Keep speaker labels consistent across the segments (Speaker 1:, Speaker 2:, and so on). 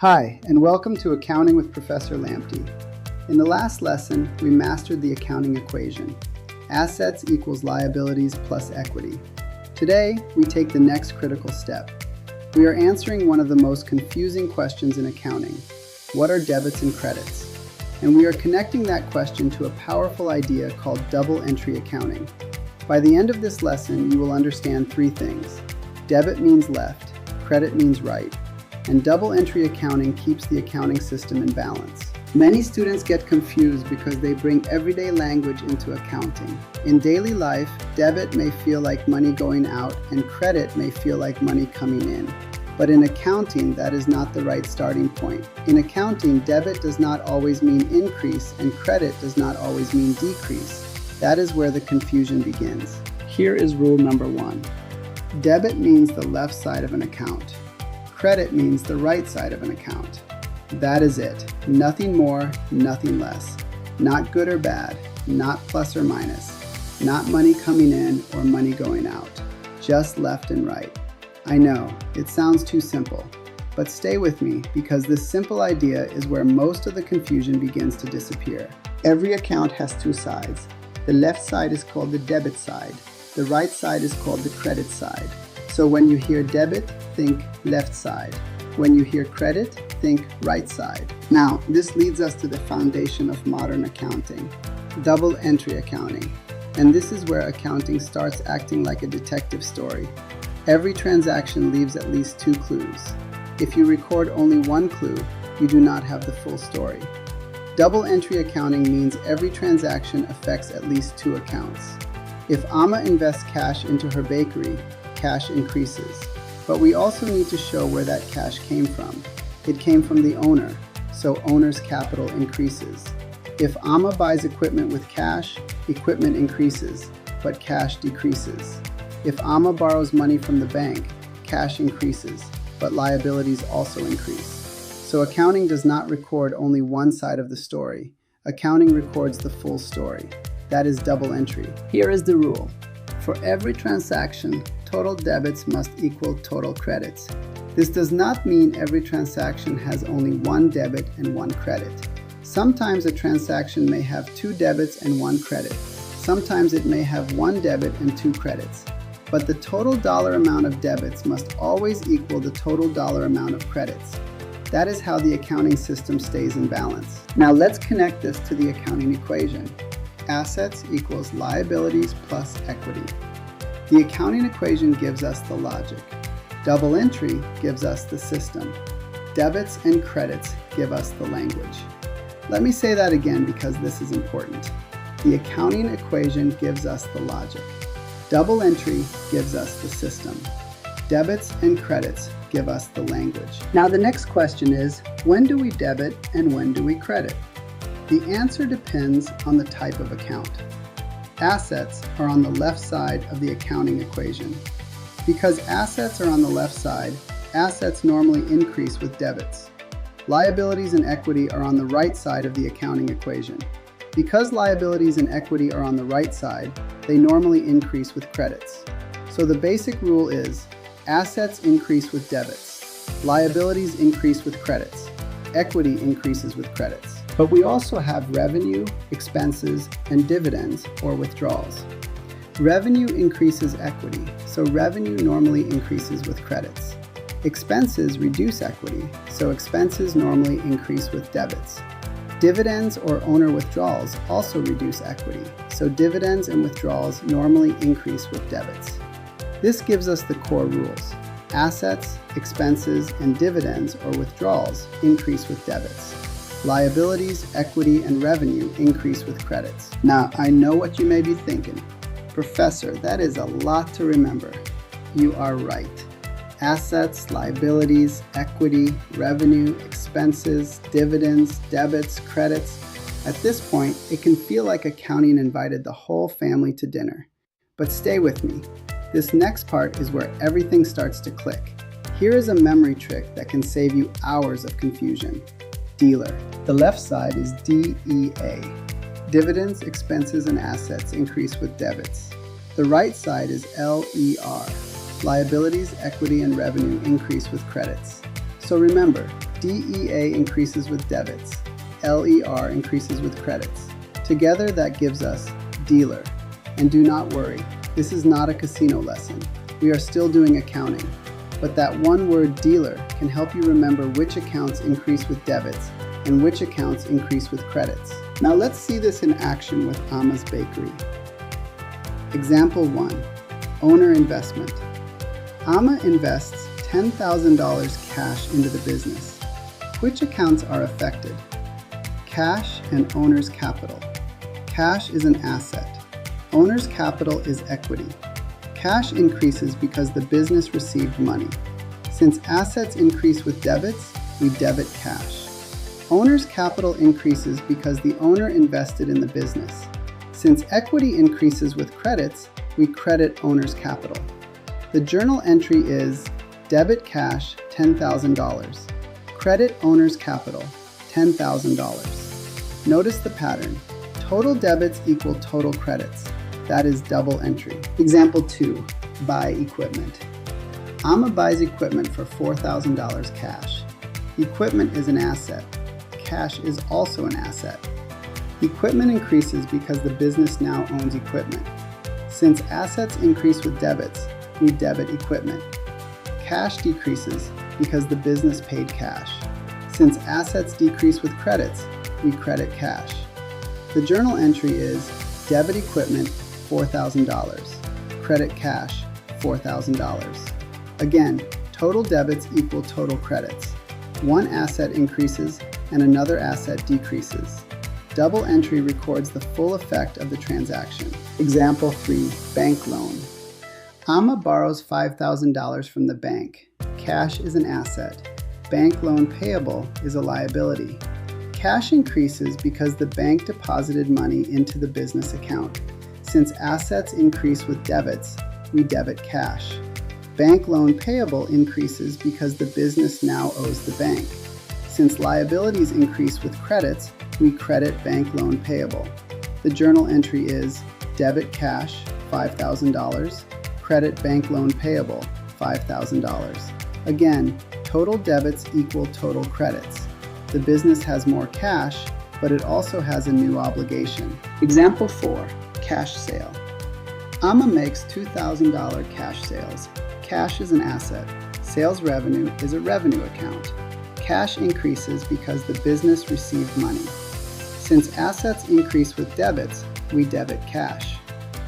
Speaker 1: Hi, and welcome to Accounting with Professor Lamptey. In the last lesson, we mastered the accounting equation. Assets equals liabilities plus equity. Today, we take the next critical step. We are answering one of the most confusing questions in accounting. What are debits and credits? And we are connecting that question to a powerful idea called double entry accounting. By the end of this lesson, you will understand three things. Debit means left, credit means right, and double entry accounting keeps the accounting system in balance. Many students get confused because they bring everyday language into accounting. In daily life, debit may feel like money going out and credit may feel like money coming in. But in accounting, that is not the right starting point. In accounting, debit does not always mean increase and credit does not always mean decrease. That is where the confusion begins. Here is rule number 1. Debit means the left side of an account. Credit means the right side of an account. That is it. Nothing more, nothing less. Not good or bad, not plus or minus, not money coming in or money going out. Just left and right. I know, it sounds too simple, but stay with me because this simple idea is where most of the confusion begins to disappear. Every account has two sides. The left side is called the debit side. The right side is called the credit side. So when you hear debit, think left side. When you hear credit, think right side. Now, this leads us to the foundation of modern accounting, double entry accounting. And this is where accounting starts acting like a detective story. Every transaction leaves at least 2 clues. If you record only 1 clue, you do not have the full story. Double entry accounting means every transaction affects at least 2 accounts. If Amma invests cash into her bakery, cash increases. But we also need to show where that cash came from. It came from the owner, so owner's capital increases. If Amma buys equipment with cash, equipment increases, but cash decreases. If Amma borrows money from the bank, cash increases, but liabilities also increase. So accounting does not record only one side of the story. Accounting records the full story. That is double entry. Here is the rule. For every transaction, total debits must equal total credits. This does not mean every transaction has only one debit and one credit. Sometimes a transaction may have 2 debits and 1 credit. Sometimes it may have 1 debit and 2 credits. But the total dollar amount of debits must always equal the total dollar amount of credits. That is how the accounting system stays in balance. Now let's connect this to the accounting equation. Assets equals liabilities plus equity. The accounting equation gives us the logic. Double entry gives us the system. Debits and credits give us the language. Let me say that again because this is important. The accounting equation gives us the logic. Double entry gives us the system. Debits and credits give us the language. Now the next question is, when do we debit and when do we credit? The answer depends on the type of account. Assets are on the left side of the accounting equation. Because assets are on the left side, assets normally increase with debits. Liabilities and equity are on the right side of the accounting equation. Because liabilities and equity are on the right side, they normally increase with credits. So the basic rule is, assets increase with debits. Liabilities increase with credits. Equity increases with credits. But we also have revenue, expenses, and dividends or withdrawals. Revenue increases equity, so revenue normally increases with credits. Expenses reduce equity, so expenses normally increase with debits. Dividends or owner withdrawals also reduce equity, so dividends and withdrawals normally increase with debits. This gives us the core rules. Assets, expenses, and dividends or withdrawals increase with debits. Liabilities, equity, and revenue increase with credits. Now, I know what you may be thinking. Professor, that is a lot to remember. You are right. Assets, liabilities, equity, revenue, expenses, dividends, debits, credits. At this point, it can feel like accounting invited the whole family to dinner. But stay with me. This next part is where everything starts to click. Here is a memory trick that can save you hours of confusion. Dealer. The left side is DEA. Dividends, expenses, and assets increase with debits. The right side is LER. Liabilities, equity, and revenue increase with credits. So remember, DEA increases with debits. LER increases with credits. Together that gives us dealer. And do not worry, this is not a casino lesson. We are still doing accounting. But that one word dealer can help you remember which accounts increase with debits and which accounts increase with credits. Now let's see this in action with Amma's Bakery. Example 1. Owner investment. Amma invests $10,000 cash into the business. Which accounts are affected? Cash and owner's capital. Cash is an asset. Owner's capital is equity. Cash increases because the business received money. Since assets increase with debits, we debit cash. Owner's capital increases because the owner invested in the business. Since equity increases with credits, we credit owner's capital. The journal entry is debit cash $10,000. Credit owner's capital $10,000. Notice the pattern. Total debits equal total credits. That is double entry. Example 2. Buy equipment. Amma buys equipment for $4,000 cash. Equipment is an asset. Cash is also an asset. Equipment increases because the business now owns equipment. Since assets increase with debits, we debit equipment. Cash decreases because the business paid cash. Since assets decrease with credits, we credit cash. The journal entry is debit equipment $4,000, credit cash $4,000. Again, total debits equal total credits. One asset increases and another asset decreases. Double entry records the full effect of the transaction. Example 3, bank loan. Amma borrows $5,000 from the bank. Cash is an asset. Bank loan payable is a liability. Cash increases because the bank deposited money into the business account. Since assets increase with debits, we debit cash. Bank loan payable increases because the business now owes the bank. Since liabilities increase with credits, we credit bank loan payable. The journal entry is debit cash $5,000, credit bank loan payable $5,000. Again, total debits equal total credits. The business has more cash, but it also has a new obligation. Example 4, cash sale. Amma makes $2,000 cash sales. Cash is an asset. Sales revenue is a revenue account. Cash increases because the business received money. Since assets increase with debits, we debit cash.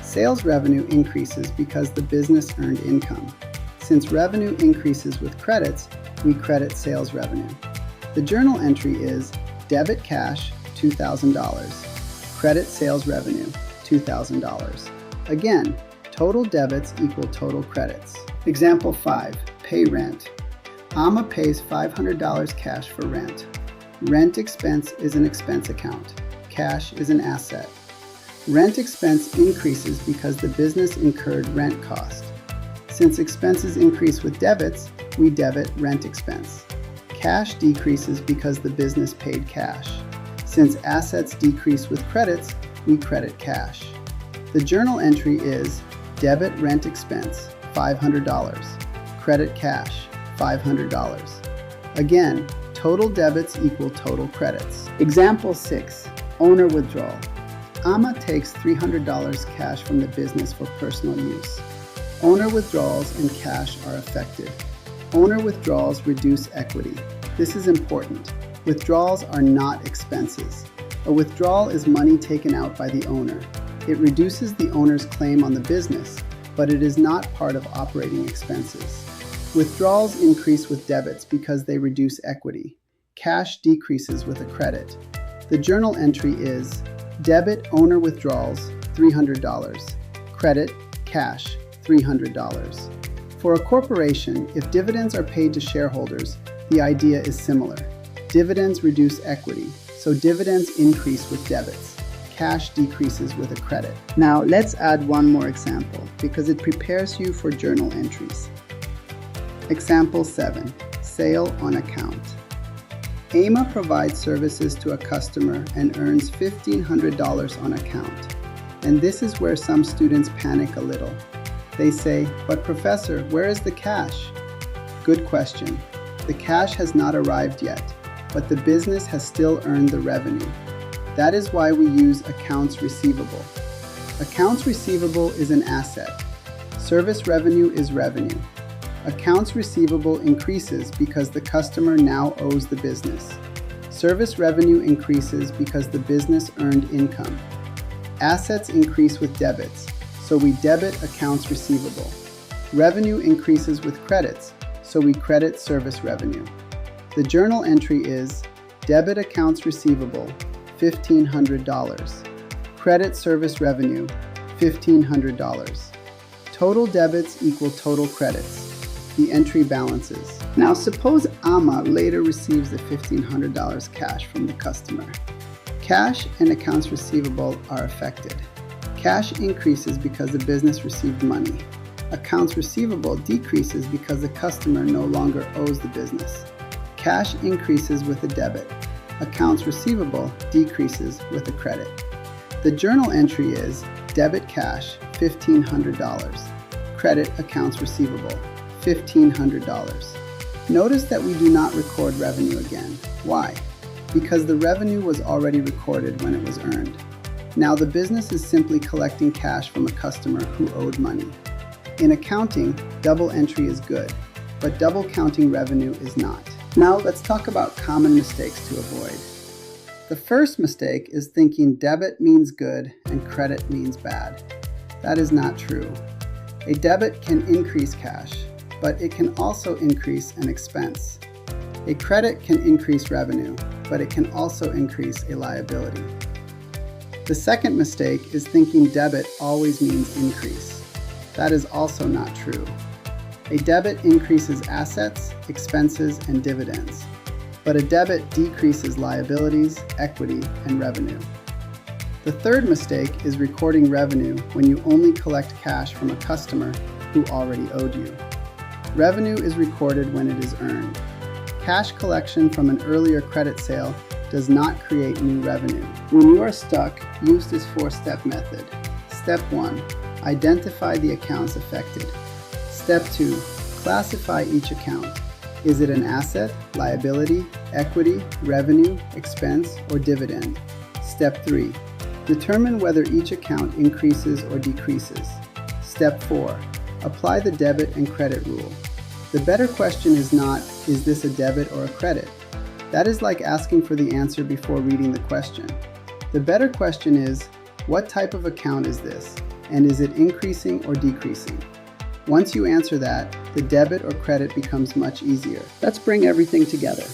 Speaker 1: Sales revenue increases because the business earned income. Since revenue increases with credits, we credit sales revenue. The journal entry is debit cash $2,000, credit sales revenue $2,000. Again, total debits equal total credits. Example 5, pay rent. Amma pays $500 cash for rent. Rent expense is an expense account. Cash is an asset. Rent expense increases because the business incurred rent cost. Since expenses increase with debits, we debit rent expense. Cash decreases because the business paid cash. Since assets decrease with credits, we credit cash. The journal entry is debit rent expense $500, credit cash $500. Again, total debits equal total credits. Example 6, owner withdrawal. Amma takes $300 cash from the business for personal use. Owner withdrawals and cash are affected. Owner withdrawals reduce equity. This is important. Withdrawals are not expenses. A withdrawal is money taken out by the owner. It reduces the owner's claim on the business, but it is not part of operating expenses. Withdrawals increase with debits because they reduce equity. Cash decreases with a credit. The journal entry is debit owner withdrawals $300, credit cash $300. For a corporation, if dividends are paid to shareholders, the idea is similar. Dividends reduce equity, so dividends increase with debits. Cash decreases with a credit. Now let's add one more example because it prepares you for journal entries. Example 7, sale on account. Amma provides services to a customer and earns $1,500 on account. And this is where some students panic a little. They say, "But professor, where is the cash?" Good question. The cash has not arrived yet, but the business has still earned the revenue. That is why we use accounts receivable. Accounts receivable is an asset. Service revenue is revenue. Accounts receivable increases because the customer now owes the business. Service revenue increases because the business earned income. Assets increase with debits, so we debit accounts receivable. Revenue increases with credits, so we credit service revenue. The journal entry is debit accounts receivable, $1,500. Credit service revenue, $1,500. Total debits equal total credits. The entry balances. Now suppose Amma later receives the $1,500 cash from the customer. Cash and accounts receivable are affected. Cash increases because the business received money. Accounts receivable decreases because the customer no longer owes the business. Cash increases with a debit. Accounts receivable decreases with a credit. The journal entry is debit cash, $1,500. Credit accounts receivable, $1,500. Notice that we do not record revenue again. Why? Because the revenue was already recorded when it was earned. Now the business is simply collecting cash from a customer who owed money. In accounting, double entry is good, but double counting revenue is not. Now let's talk about common mistakes to avoid. The first mistake is thinking debit means good and credit means bad. That is not true. A debit can increase cash, but it can also increase an expense. A credit can increase revenue, but it can also increase a liability. The second mistake is thinking debit always means increase. That is also not true. A debit increases assets, expenses, and dividends, but a debit decreases liabilities, equity, and revenue. The third mistake is recording revenue when you only collect cash from a customer who already owed you. Revenue is recorded when it is earned. Cash collection from an earlier credit sale does not create new revenue. When you are stuck, use this 4-step method. Step 1. Identify the accounts affected. Step 2. Classify each account. Is it an asset, liability, equity, revenue, expense, or dividend? Step 3. Determine whether each account increases or decreases. Step 4. Apply the debit and credit rule. The better question is not, is this a debit or a credit? That is like asking for the answer before reading the question. The better question is, what type of account is this? And is it increasing or decreasing? Once you answer that, the debit or credit becomes much easier. Let's bring everything together.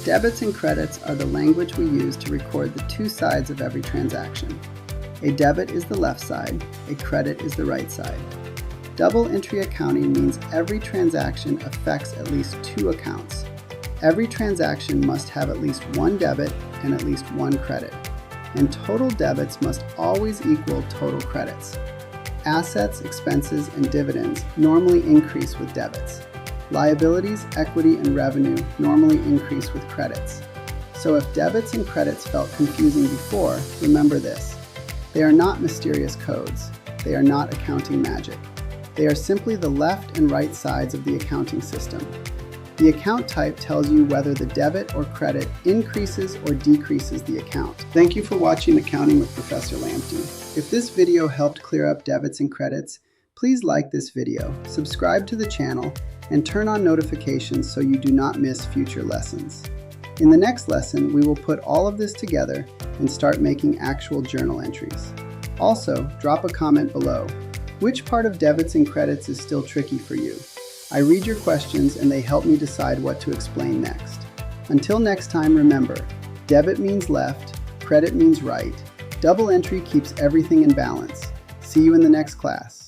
Speaker 1: Debits and credits are the language we use to record the two sides of every transaction. A debit is the left side, a credit is the right side. Double entry accounting means every transaction affects at least two accounts. Every transaction must have at least one debit and at least one credit. And total debits must always equal total credits. Assets, expenses, and dividends normally increase with debits. Liabilities, equity, and revenue normally increase with credits. So if debits and credits felt confusing before, remember this. They are not mysterious codes. They are not accounting magic. They are simply the left and right sides of the accounting system. The account type tells you whether the debit or credit increases or decreases the account. Thank you for watching Accounting with Professor Lamptey. If this video helped clear up debits and credits, please like this video, subscribe to the channel, and turn on notifications so you do not miss future lessons. In the next lesson, we will put all of this together and start making actual journal entries. Also, drop a comment below. Which part of debits and credits is still tricky for you? I read your questions and they help me decide what to explain next. Until next time, remember, debit means left, credit means right. Double entry keeps everything in balance. See you in the next class.